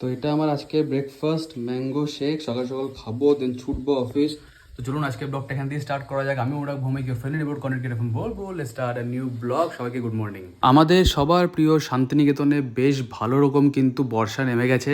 তো এটা আমার আজকে ব্রেকফাস্ট ম্যাঙ্গো শেক, সকাল সকাল খাবো, দেন ছুটবো অফিস। তো চলুন আজকে ব্লগটা এখান দিয়ে স্টার্ট করা যাক। আমি ওরা ঘুমে গিয়ে ফ্রেন্ড রিপোর্ট কন্টেন্ট ক্রিয়েটর বলবো স্টার্ট আ নিউ ব্লগ। সবাইকে গুড মর্নিং। আমাদের সবার প্রিয় শান্তিনিকেতনে বেশ ভালো রকম কিন্তু বর্ষা নেমে গেছে।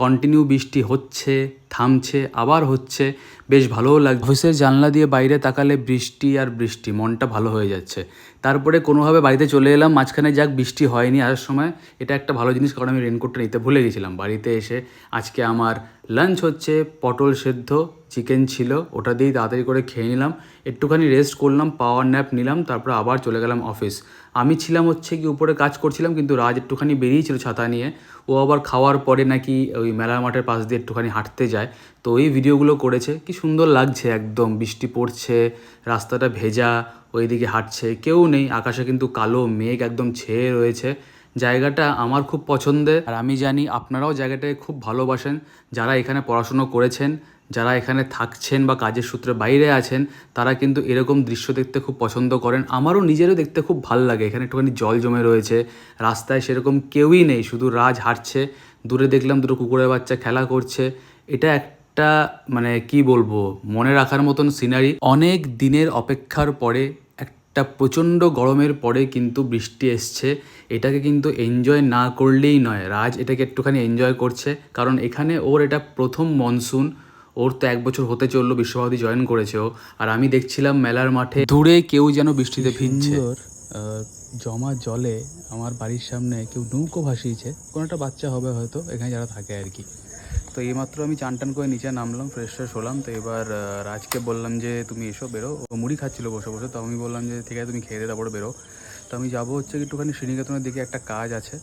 কন্টিনিউ বৃষ্টি হচ্ছে, থামছে, আবার হচ্ছে, বেশ ভালোও লাগছে। অফিসের জানলা দিয়ে বাইরে তাকালে বৃষ্টি আর বৃষ্টি, মনটা ভালো হয়ে যাচ্ছে। তারপরে কোনোভাবে বাড়িতে চলে এলাম, মাঝখানে যাক বৃষ্টি হয়নি আসার সময়, এটা একটা ভালো জিনিস, কারণ আমি রেনকোটটা নিতে ভুলে গেছিলাম। বাড়িতে এসে আজকে আমার লাঞ্চ হচ্ছে পটল সেদ্ধ, চিকেন ছিল, ওটা দিয়েই তাড়াতাড়ি করে খেয়ে নিলাম, একটুখানি রেস্ট করলাম, পাওয়ার ন্যাপ নিলাম, তারপর আবার চলে গেলাম অফিস। আমি ছিলাম হচ্ছে কি উপরে কাজ করছিলাম, কিন্তু রাজ একটুখানি বেরিয়েছিল ছাতা নিয়ে। ও আবার খাওয়ার পরে নাকি ওই মেলার মাঠের পাশ দিয়ে একটুখানি হাঁটতে যায়, তো ওই ভিডিওগুলো করেছে। কি সুন্দর লাগছে, একদম বৃষ্টি পড়ছে, রাস্তাটা ভেজা, ওইদিকে হাঁটছে, কেউ নেই, আকাশে কিন্তু কালো মেঘ একদম ছেয়ে রয়েছে। জায়গাটা আমার খুব পছন্দের, আর আমি জানি আপনারাও জায়গাটাকে খুব ভালোবাসেন। যারা এখানে পড়াশুনো করেছেন, যারা এখানে থাকছেন বা কাজের সূত্রে বাইরে আছেন, তারা কিন্তু এরকম দৃশ্য দেখতে খুব পছন্দ করেন। আমারও নিজেরও দেখতে খুব ভাল লাগে। এখানে একটুখানি জল জমে রয়েছে, রাস্তায় সেরকম কেউই নেই, শুধু রাজ হাঁটছে, দূরে দেখলাম দুটো কুকুরের বাচ্চা খেলা করছে। এটা একটা মানে কি বলবো, মনে রাখার মতন সিনারি। অনেক দিনের অপেক্ষার পরে, একটা প্রচণ্ড গরমের পরে কিন্তু বৃষ্টি এসছে। এটাকে কিন্তু এনজয় না করলেই নয়। রাজ এটাকে একটুখানি এনজয় করছে, কারণ এখানে ওর এটা প্রথম মনসুন। ওর তো 1 বছর হতে চললো, বিশ্বভারতী জয়েন করেছে ও। আর আমি দেখছিলাম মেলার মাঠে দূরে কেউ যেন বৃষ্টিতে ভিজছে। জমা জলে আমার বাড়ির সামনে কেউ নৌকো ভাসিয়েছে, কোনো একটা বাচ্চা হবে হয়তো এখানে যারা থাকে আর কি। তো এইমাত্র আমি চান টান করে নিচে নামলাম, ফ্রেশ ফ্রেশ হলাম। তো এবার রাজকে বললাম যে তুমি এসো, বেরো। ও মুড়ি খাচ্ছিল বসে বসে, তো আমি বললাম যে ঠিক আছে তুমি খেয়ে দিয়ে তারপরে বেরো। তো আমি যাবো হচ্ছে একটুখানি শ্রীনিকেতনের দিকে, একটা কাজ আছে,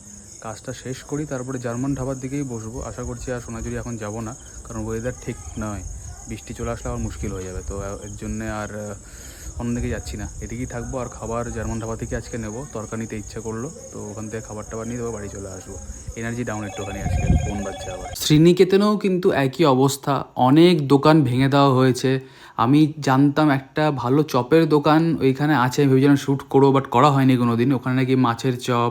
কাজটা শেষ করি তারপরে জার্মান ধাবার দিকেই বসবো আশা করছি। আর সোনাঝুরি এখন যাব না, কারণ ওয়েদার ঠিক নয়, বৃষ্টি চলে আসলে আবার মুশকিল হয়ে যাবে। তো এর জন্যে আর অন্যদিকে যাচ্ছি না, এদিকেই থাকবো। আর খাবার জার্মান ধাবা থেকে আজকে নেবো, তরকারি নিতে ইচ্ছা করলো, তো ওখান থেকে খাবার টাবার নিয়ে দেবো, বাড়ি চলে আসবো। এনার্জি ডাউন একটুখানি, আজকে ফোন বাজছে আবার। শ্রীনিকেতনেও কিন্তু একই অবস্থা, অনেক দোকান ভেঙে দেওয়া হয়েছে। আমি জানতাম একটা ভালো চপের দোকান ওইখানে আছে, আমি ভেবেছিলাম শ্যুট করবো, বাট করা হয়নি কোনো দিন। ওখানে নাকি মাছের চপ,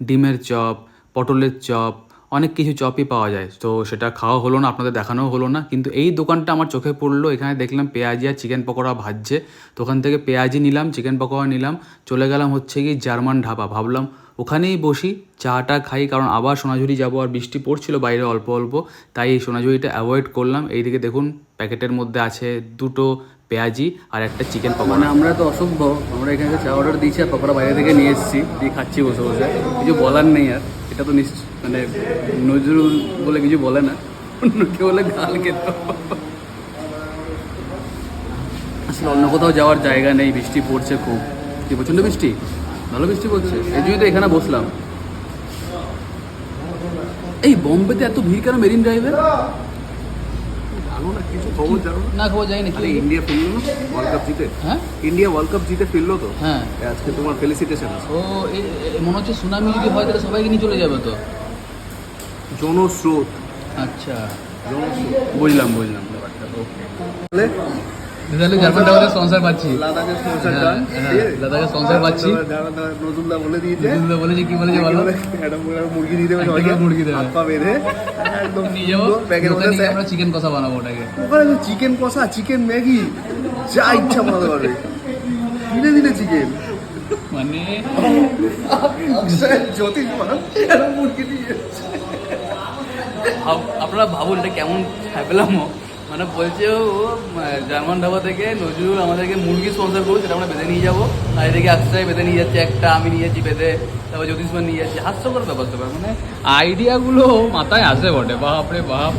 ডিমের চপ, পটলের চপ, অনেক কিছু চপই পাওয়া যায়, তো সেটা খাওয়া হলো না, আপনাদের দেখানোও হলো না। কিন্তু এই দোকানটা আমার চোখে পড়লো, এখানে দেখলাম পেঁয়াজি আর চিকেন পকোড়া ভাজছে, তো ওখান থেকে পেঁয়াজি নিলাম, চিকেন পকোড়া নিলাম, চলে গেলাম হচ্ছে কি জার্মান ধাবা। ভাবলাম ওখানেই বসি, চাটা খাই, কারণ আবার সোনাঝুরি যাব, আর বৃষ্টি পড়ছিল বাইরে অল্প অল্প, তাই এই সোনাঝুরিটা অ্যাভয়েড করলাম। এইদিকে দেখুন প্যাকেটের মধ্যে আছে দুটো পেঁয়াজি আর একটা চিকেন পকোড়া। মানে আমরা তো অসভ্য, আমরা এখানে চা অর্ডার দিয়েছি আর পকোড়া বাইরে থেকে নিয়ে এসেছি, দিয়ে খাচ্ছি বসে বসে, কিছু বলার নেই। আর এটা তো মানে নজরুল বলে কিছু বলে না, অন্য কেউ বলে গাল খেত। আসলে অন্য কোথাও যাওয়ার জায়গা নেই, বৃষ্টি পড়ছে খুব, কি প্রচণ্ড বৃষ্টি, ভালো বৃষ্টি পড়ছে, এই জন্যই তো এখানে বসলাম। এই বোম্বেতে এত ভিড় কেন মেরিন ড্রাইভে? জানো না কিছু খবর, জানো না খবর যাই না। ইন্ডিয়া ফিরলো না ওয়ার্ল্ড কাপ জিতে? হ্যাঁ, ইন্ডিয়া ওয়ার্ল্ড কাপ জিতে ফিরলো তো। হ্যাঁ, আজকে তোমার ফেলিসিটেশন আছে। ও মনে হচ্ছে সুনামি যদি হয় তাহলে সবাইকে নিয়ে চলে যাবে তো। জনস্রোত, আচ্ছা, জনস্রোত, বুঝলাম বুঝলাম ব্যাপারটা। ওকে, তাহলে তাহলে জার্মান টাওয়ারে সংসার পাচ্ছি, লাদাখের সংসার হ্যাঁ, ডান। হ্যাঁ, লাদাখে সংসার পাচ্ছি। নজরুল্লাহ বলে দিয়েছে, নজরুলদা বলেছে, কি বলেছে বলো? একটা মুরগি দিয়ে দেবে, একটা সবাইকে মুরগি দেবে। হাত পা বেঁধে একদম নিয়ে যাবো, ব্যাগের ওখানে মধ্যে। গিয়ে আমরা চিকেন কষা বানাবো ওটাকে। ওখানে চিকেন কষা, চিকেন ম্যাগি, যা ইচ্ছা বানাতে পারবে, দিনে দিনে চিকেন। মানে জ্যোতিষ মুরগি দিয়ে আপনারা ভাবুন এটা কেমন পেলামও। মানে বলছে ও জার্মান ধাবা থেকে নজরুল আমাদেরকে মুরগি স্পন্সর করুন, সেটা আমরা বেঁধে নিয়ে যাবো। আর এদিকে আশ্রয় বেঁধে নিয়ে যাচ্ছে একটা, আমি নিয়ে যাচ্ছি বেঁধে, তারপর জ্যোতিষমান নিয়ে যাচ্ছে। হাস্যকর ব্যাপার ব্যাপার, মানে আইডিয়াগুলো মাথায় আসে বটে, বাপরে বাপ।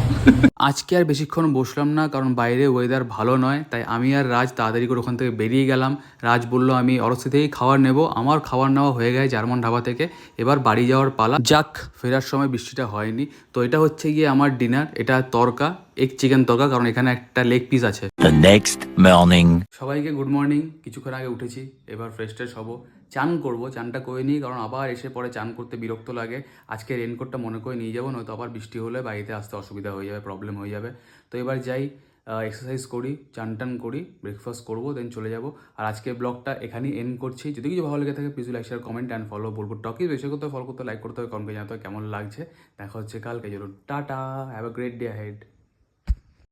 আজকে আর বেশিক্ষণ বসলাম না, কারণ বাইরে ওয়েদার ভালো নয়, তাই আমি আর রাজ তাড়াতাড়ি করে ওখান থেকে বেরিয়ে গেলাম। রাজ বলল আমি অরস্থি থেকেই খাবার নেব, আমার খাবার নেওয়া হয়ে গেছে জার্মান ধাবা থেকে, এবার বাড়ি যাওয়ার পালা। যাক, ফেরার সময় বৃষ্টিটা হয়নি। তো এটা হচ্ছে গিয়ে আমার ডিনার, এটা তরকা, এক চিকেন তরকা, কারণ এখানে একটা লেগ পিস আছে। The next morning. সবাইকে গুড মর্নিং। কিছুক্ষণ আগে উঠেছি, এবার ফ্রেশ ট্রেশ হবো, চান করবো। চানটা করে নিই, কারণ আবার এসে পরে চান করতে বিরক্ত লাগে। আজকে রেনকোটটা মনে করে নিয়ে যাবো, নয়তো আবার বৃষ্টি হলে বাড়িতে আসতে অসুবিধা হয়ে যাবে, প্রবলেম হয়ে যাবে। তো এবার যাই, এক্সারসাইজ করি, চান টান করি, ব্রেকফাস্ট করবো, দেন চলে যাবো। আর আজকে ব্লগটা এখানেই এন্ড করছি। যদি কিছু ভালো লেগে থাকে please like share comment and follow. বলবো টকি বেশি করতে হবে, ফলো করতে, লাইক করতে হবে, কমেন্টে জানাতে হবে কেমন লাগছে। দেখা হচ্ছে কালকে। চলুন tata, have a great day head.